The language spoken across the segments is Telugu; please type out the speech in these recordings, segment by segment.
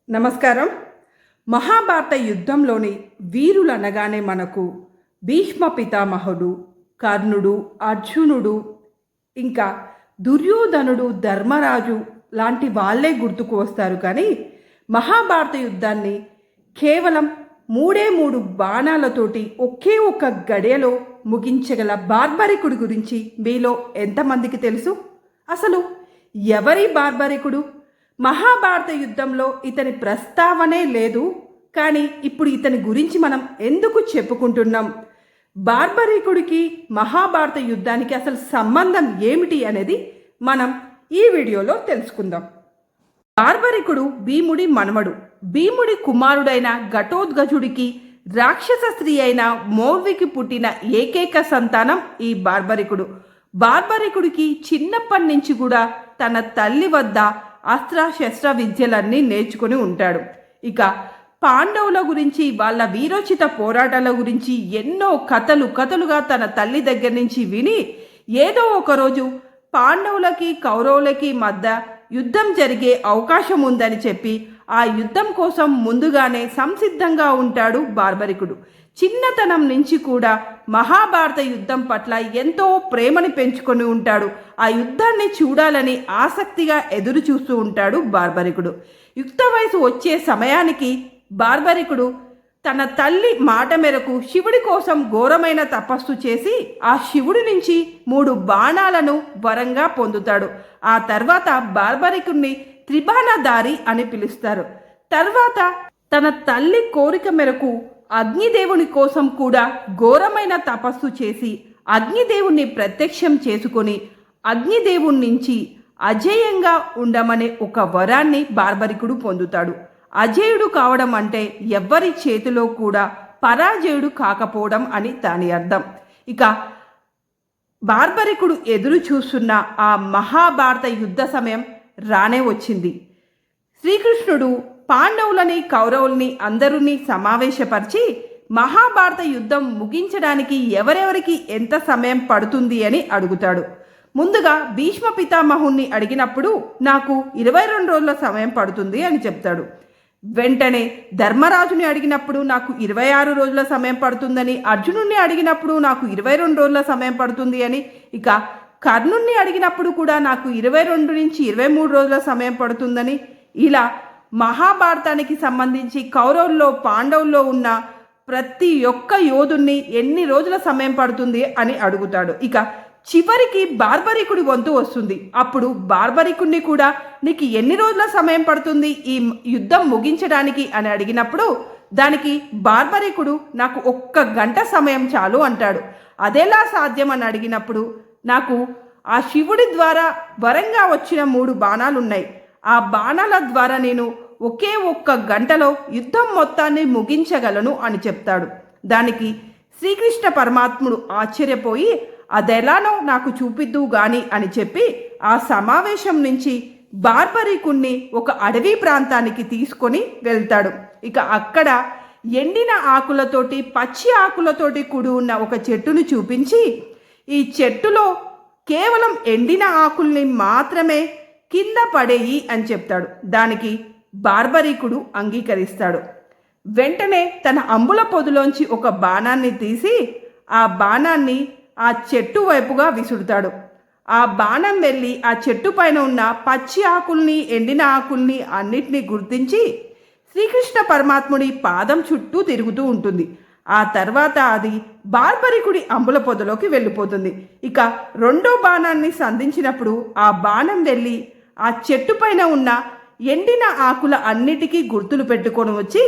నమస్కారం. మహాభారత యుద్ధంలోని వీరులు అనగానే మనకు భీష్మ పితామహుడు, కర్ణుడు, అర్జునుడు, ఇంకా దుర్యోధనుడు, ధర్మరాజు లాంటి వాళ్ళే గుర్తుకు వస్తారు. కానీ మహాభారత యుద్ధాన్ని కేవలం మూడు బాణాలతోటి ఒకే ఒక్క గడియలో ముగించగల బార్బరికుడి గురించి మీలో ఎంతమందికి తెలుసు? అసలు ఎవరి బార్బరికుడు? మహాభారత యుద్ధంలో ఇతని ప్రస్తావనే లేదు. కానీ ఇప్పుడు ఇతని గురించి మనం ఎందుకు చెప్పుకుంటున్నాం? బార్బరికుడికి మహాభారత యుద్ధానికి అసలు సంబంధం ఏమిటి అనేది మనం ఈ వీడియోలో తెలుసుకుందాం. బార్బరికుడు భీముడి మనవడు. భీముడి కుమారుడైన ఘటోత్కచుడికి రాక్షస స్త్రీ అయిన మౌర్వికి పుట్టిన ఏకైక సంతానం ఈ బార్బరికుడు. బార్బరికుడికి చిన్నప్పటి నుంచి కూడా తన తల్లి వద్ద అస్త్రశస్త్ర విద్యలన్నీ నేర్చుకుని ఉంటాడు. ఇక పాండవుల గురించి, వాళ్ళ వీరోచిత పోరాటాల గురించి ఎన్నో కథలుగా తన తల్లి దగ్గర నుంచి విని ఏదో ఒకరోజు పాండవులకి కౌరవులకి మధ్య యుద్ధం జరిగే అవకాశం ఉందని చెప్పి ఆ యుద్ధం కోసం ముందుగానే సంసిద్ధంగా ఉంటాడు బార్బరికుడు. చిన్నతనం నుంచి కూడా మహాభారత యుద్ధం పట్ల ఎంతో ప్రేమని పెంచుకొని ఉంటాడు. ఆ యుద్ధాన్ని చూడాలని ఆసక్తిగా ఎదురు చూస్తూ ఉంటాడు బార్బరికుడు. యుక్త వయసు వచ్చే సమయానికి బార్బరికుడు తన తల్లి మాట మేరకు శివుడి కోసం ఘోరమైన తపస్సు చేసి ఆ శివుడి నుంచి 3 బాణాలను వరంగా పొందుతాడు. ఆ తర్వాత బార్బరికుడిని త్రిబాణధారి అని పిలుస్తారు. తర్వాత తన తల్లి కోరిక మేరకు అగ్నిదేవుని కోసం కూడా ఘోరమైన తపస్సు చేసి అగ్నిదేవుణ్ణి ప్రత్యక్షం చేసుకొని అగ్నిదేవుని నుంచి అజేయంగా ఉండమనే ఒక వరాన్ని బార్బరికుడు పొందుతాడు. అజేయుడు కావడం అంటే ఎవ్వరి చేతిలో కూడా పరాజయుడు కాకపోవడం అని దాని అర్థం. ఇక బార్బరికుడు ఎదురు చూస్తున్న ఆ మహాభారత యుద్ధ సమయం రానే వచ్చింది. శ్రీకృష్ణుడు పాండవులని కౌరవుల్ని అందరినీ సమావేశపరిచి మహాభారత యుద్ధం ముగించడానికి ఎవరెవరికి ఎంత సమయం పడుతుంది అని అడుగుతాడు. ముందుగా భీష్మ పితామహుణ్ణి అడిగినప్పుడు నాకు 22 రోజుల సమయం పడుతుంది అని చెప్తాడు. వెంటనే ధర్మరాజుని అడిగినప్పుడు నాకు 26 రోజుల సమయం పడుతుందని, అర్జునుడిని అడిగినప్పుడు నాకు 22 రోజుల సమయం పడుతుంది అని, ఇక కర్ణుణ్ణి అడిగినప్పుడు కూడా నాకు 22 నుంచి 23 రోజుల సమయం పడుతుందని, ఇలా మహాభారతానికి సంబంధించి కౌరవుల్లో పాండవుల్లో ఉన్న ప్రతి ఒక్క యోధుణ్ణి ఎన్ని రోజుల సమయం పడుతుంది అని అడుగుతాడు. ఇక చివరికి బార్బరికుడి వంతు వస్తుంది. అప్పుడు బార్బరికుడిని కూడా నీకు ఎన్ని రోజుల సమయం పడుతుంది ఈ యుద్ధం ముగించడానికి అని అడిగినప్పుడు దానికి బార్బరికుడు నాకు 1 గంట సమయం చాలు అంటాడు. అదెలా సాధ్యం అని అడిగినప్పుడు నాకు ఆ శివుడి ద్వారా వరంగా వచ్చిన 3 బాణాలు ఉన్నాయి. ఆ బాణాల ద్వారా నేను ఒకే 1 గంటలో యుద్ధం మొత్తాన్ని ముగించగలను అని చెప్తాడు. దానికి శ్రీకృష్ణ పరమాత్ముడు ఆశ్చర్యపోయి అదెలానో నాకు చూపిద్దు గాని అని చెప్పి ఆ సమావేశం నుంచి బార్బరికుణ్ణి ఒక అడవి ప్రాంతానికి తీసుకొని వెళ్తాడు. ఇక అక్కడ ఎండిన ఆకులతోటి పచ్చి ఆకులతోటి కూడి ఉన్న ఒక చెట్టును చూపించి ఈ చెట్టులో కేవలం ఎండిన ఆకుల్ని మాత్రమే కింద పడేయి అని చెప్తాడు. దానికి బార్బరికుడు అంగీకరిస్తాడు. వెంటనే తన అంబుల పొదిలోంచి ఒక బాణాన్ని తీసి ఆ బాణాన్ని ఆ చెట్టు వైపుగా విసురుతాడు. ఆ బాణం వెళ్ళి ఆ చెట్టు పైన ఉన్న పచ్చి ఆకుల్ని ఎండిన ఆకుల్ని అన్నిటినీ గుర్తించి శ్రీకృష్ణ పరమాత్ముడి పాదం చుట్టూ తిరుగుతూ ఉంటుంది. ఆ తర్వాత అది బార్బరికుడి అంబుల పొదలోకి వెళ్ళిపోతుంది. ఇక 2వ బాణాన్ని సంధించినప్పుడు ఆ బాణం వెళ్ళి ఆ చెట్టు పైన ఉన్న ఎండిన ఆకుల అన్నిటికీ గుర్తులు పెట్టుకొని వచ్చి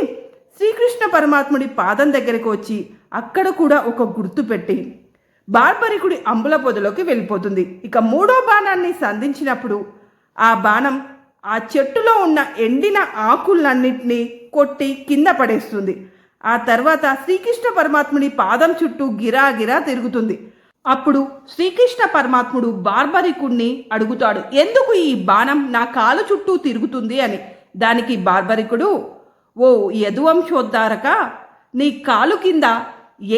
శ్రీకృష్ణ పరమాత్ముడి పాదం దగ్గరికి వచ్చి అక్కడ కూడా ఒక గుర్తు పెట్టి బార్బరికుడి అంబుల పొదలోకి వెళ్ళిపోతుంది. ఇక 3వ బాణాన్ని సంధించినప్పుడు ఆ బాణం ఆ చెట్టులో ఉన్న ఎండిన ఆకులన్నింటినీ కొట్టి కింద పడేస్తుంది. ఆ తర్వాత శ్రీకృష్ణ పరమాత్ముడి పాదం చుట్టూ గిరాగిరా తిరుగుతుంది. అప్పుడు శ్రీకృష్ణ పరమాత్ముడు బార్బరికుడిని అడుగుతాడు, ఎందుకు ఈ బాణం నా కాలు చుట్టూ తిరుగుతుంది అని. దానికి బార్బరికుడు, ఓ యదువంశోద్ధారక, నీ కాలు కింద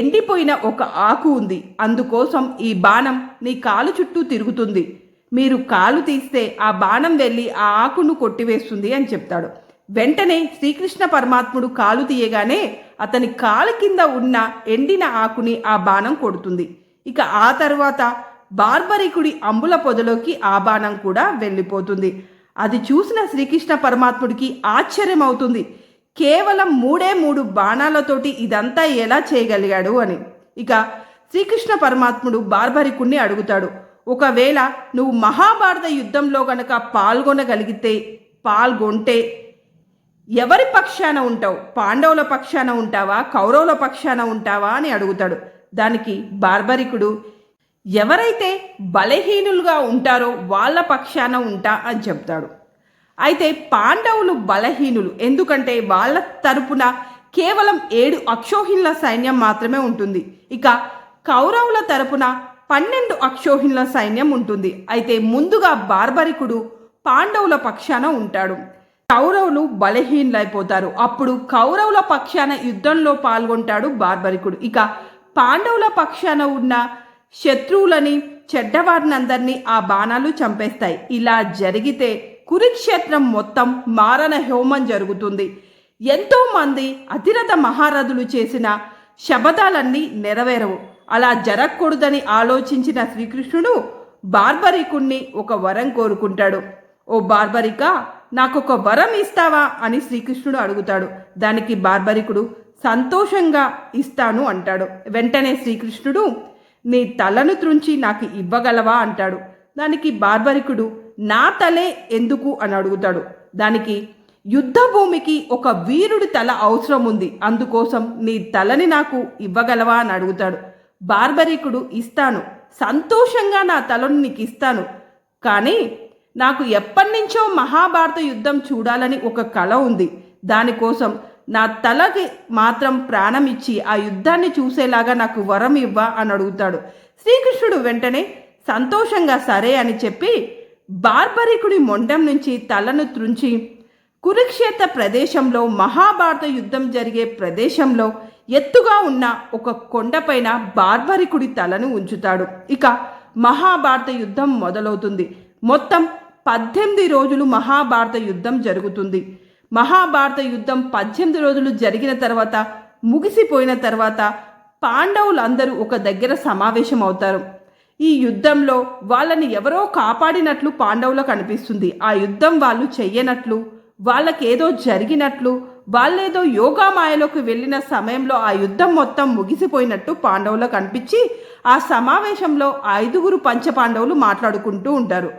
ఎండిపోయిన ఒక ఆకు ఉంది, అందుకోసం ఈ బాణం నీ కాలు చుట్టూ తిరుగుతుంది. మీరు కాలు తీస్తే ఆ బాణం వెళ్ళి ఆ ఆకును కొట్టివేస్తుంది అని చెప్తాడు. వెంటనే శ్రీకృష్ణ పరమాత్ముడు కాలు తీయగానే అతని కాలు కింద ఉన్న ఎండిన ఆకుని ఆ బాణం కొడుతుంది. ఇక ఆ తర్వాత బార్బరికుడి అంబుల పొదలోకి ఆ బాణం కూడా వెళ్ళిపోతుంది. అది చూసిన శ్రీకృష్ణ పరమాత్ముడికి ఆశ్చర్యం అవుతుంది. కేవలం 3 బాణాలతోటి ఇదంతా ఎలా చేయగలిగాడు అని. ఇక శ్రీకృష్ణ పరమాత్ముడు బార్బరికుడిని అడుగుతాడు, ఒకవేళ నువ్వు మహాభారత యుద్ధంలో గనక పాల్గొంటే ఎవరి పక్షాన ఉంటావు? పాండవుల పక్షాన ఉంటావా, కౌరవుల పక్షాన ఉంటావా అని అడుగుతాడు. దానికి బార్బరికుడు, ఎవరైతే బలహీనులుగా ఉంటారో వాళ్ళ పక్షాన ఉంటా అని చెప్తాడు. అయితే పాండవులు బలహీనులు, ఎందుకంటే వాళ్ళ తరపున కేవలం 7 అక్షోహిణుల సైన్యం మాత్రమే ఉంటుంది. ఇక కౌరవుల తరపున 12 అక్షోహిణుల సైన్యం ఉంటుంది. అయితే ముందుగా బార్బరికుడు పాండవుల పక్షాన ఉంటాడు. కౌరవులు బలహీనులైపోతారు. అప్పుడు కౌరవుల పక్షాన యుద్ధంలో పాల్గొంటాడు బార్బరికుడు. ఇక పాండవుల పక్షాన ఉన్న శత్రువులని, చెడ్డవారినందరినీ ఆ బాణాలు చంపేస్తాయి. ఇలా జరిగితే కురుక్షేత్రం మొత్తం మారణ హోమం జరుగుతుంది. ఎంతో మంది అతిరథ మహారథులు చేసిన శపథాలన్నీ నెరవేరవు. అలా జరగకూడదని ఆలోచించిన శ్రీకృష్ణుడు బార్బరికుణ్ణి ఒక వరం కోరుకుంటాడు. ఓ బార్బరిక, నాకొక వరం ఇస్తావా అని శ్రీకృష్ణుడు అడుగుతాడు. దానికి బార్బరికుడు సంతోషంగా ఇస్తాను అంటాడు. వెంటనే శ్రీకృష్ణుడు, నీ తలను త్రుంచి నాకు ఇవ్వగలవా అంటాడు. దానికి బార్బరికుడు, నా తలే ఎందుకు అని అడుగుతాడు. దానికి యుద్ధ భూమికి ఒక వీరుడి తల అవసరం ఉంది, అందుకోసం నీ తలని నాకు ఇవ్వగలవా అని అడుగుతాడు. బార్బరికుడు, ఇస్తాను, సంతోషంగా నా తలను నీకు ఇస్తాను, కానీ నాకు ఎప్పటినుంచో మహాభారత యుద్ధం చూడాలని ఒక కల ఉంది. దానికోసం నా తలకి మాత్రం ప్రాణం ఇచ్చి ఆ యుద్ధాన్ని చూసేలాగా నాకు వరం ఇవ్వా అని అడుగుతాడు. శ్రీకృష్ణుడు వెంటనే సంతోషంగా సరే అని చెప్పి బార్బరికుడి మొండం నుంచి తలను త్రుంచి కురుక్షేత్ర ప్రదేశంలో, మహాభారత యుద్ధం జరిగే ప్రదేశంలో ఎత్తుగా ఉన్న ఒక కొండపైన బార్బరికుడి తలను ఉంచుతాడు. ఇక మహాభారత యుద్ధం మొదలవుతుంది. మొత్తం 18 రోజులు మహాభారత యుద్ధం జరుగుతుంది. మహాభారత యుద్ధం 18 రోజులు జరిగిన తర్వాత, ముగిసిపోయిన తర్వాత పాండవులందరూ ఒక దగ్గర సమావేశం అవుతారు. ఈ యుద్ధంలో వాళ్ళని ఎవరో కాపాడినట్లు పాండవులకు అనిపిస్తుంది. ఆ యుద్ధం వాళ్ళు చెయ్యనట్లు, వాళ్ళకేదో జరిగినట్లు, వాళ్ళేదో యోగామాయలోకి వెళ్ళిన సమయంలో ఆ యుద్ధం మొత్తం ముగిసిపోయినట్టు పాండవులకు అనిపించి ఆ సమావేశంలో 5 పంచపాండవులు మాట్లాడుకుంటూ ఉంటారు.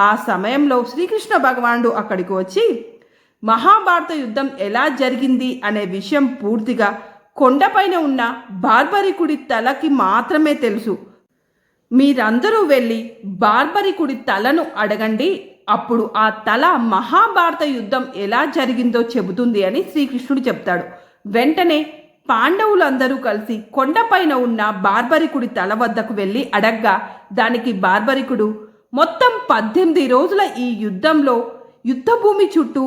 ఆ సమయంలో శ్రీకృష్ణ భగవానుడు అక్కడికి వచ్చి మహాభారత యుద్ధం ఎలా జరిగింది అనే విషయం పూర్తిగా కొండపైన ఉన్న బార్బరికుడి తలకి మాత్రమే తెలుసు. మీరందరూ వెళ్ళి బార్బరికుడి తలను అడగండి, అప్పుడు ఆ తల మహాభారత యుద్ధం ఎలా జరిగిందో చెబుతుంది అని శ్రీకృష్ణుడు చెప్తాడు. వెంటనే పాండవులందరూ కలిసి కొండపైన ఉన్న బార్బరికుడి తల వద్దకు వెళ్ళి అడగ్గా దానికి బార్బరికుడు, మొత్తం 18 రోజుల ఈ యుద్ధంలో యుద్ధభూమి చుట్టూ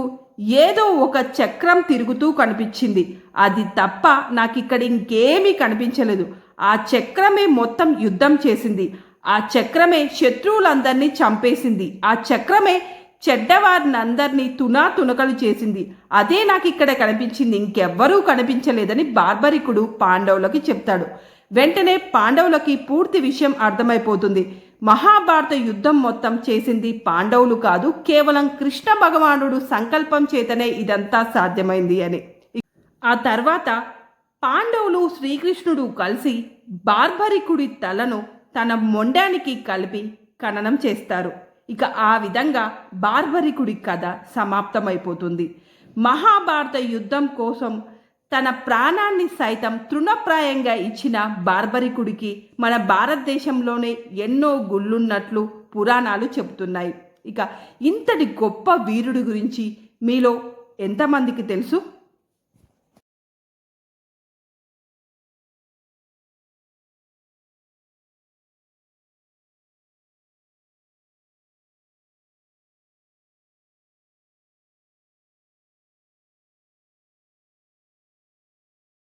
ఏదో ఒక చక్రం తిరుగుతూ కనిపించింది, అది తప్ప నాకిక్కడ ఇంకేమీ కనిపించలేదు. ఆ చక్రమే మొత్తం యుద్ధం చేసింది, ఆ చక్రమే శత్రువులందరినీ చంపేసింది, ఆ చక్రమే చెడ్డవారినందరినీ తునకలు చేసింది, అదే నాకు ఇక్కడ కనిపించింది, ఇంకెవ్వరూ కనిపించలేదని బార్బరికుడు పాండవులకి చెప్తాడు. వెంటనే పాండవులకి పూర్తి విషయం అర్థమైపోతుంది. మహాభారత యుద్ధం మొత్తం చేసింది పాండవులు కాదు, కేవలం కృష్ణ భగవానుడు సంకల్పం చేతనే ఇదంతా సాధ్యమైంది అని. ఆ తర్వాత పాండవులు, శ్రీకృష్ణుడు కలిసి బార్బరికుడి తలను తన మొండానికి కలిపి ఖననం చేస్తారు. ఇక ఆ విధంగా బార్బరికుడి కథ సమాప్తమైపోతుంది. మహాభారత యుద్ధం కోసం తన ప్రాణాన్ని సైతం తృణప్రాయంగా ఇచ్చిన బార్బరికుడికి మన భారతదేశంలోనే ఎన్నో గుళ్ళున్నట్లు పురాణాలు చెబుతున్నాయి. ఇక ఇంతటి గొప్ప వీరుడి గురించి మీలో ఎంతమందికి తెలుసు?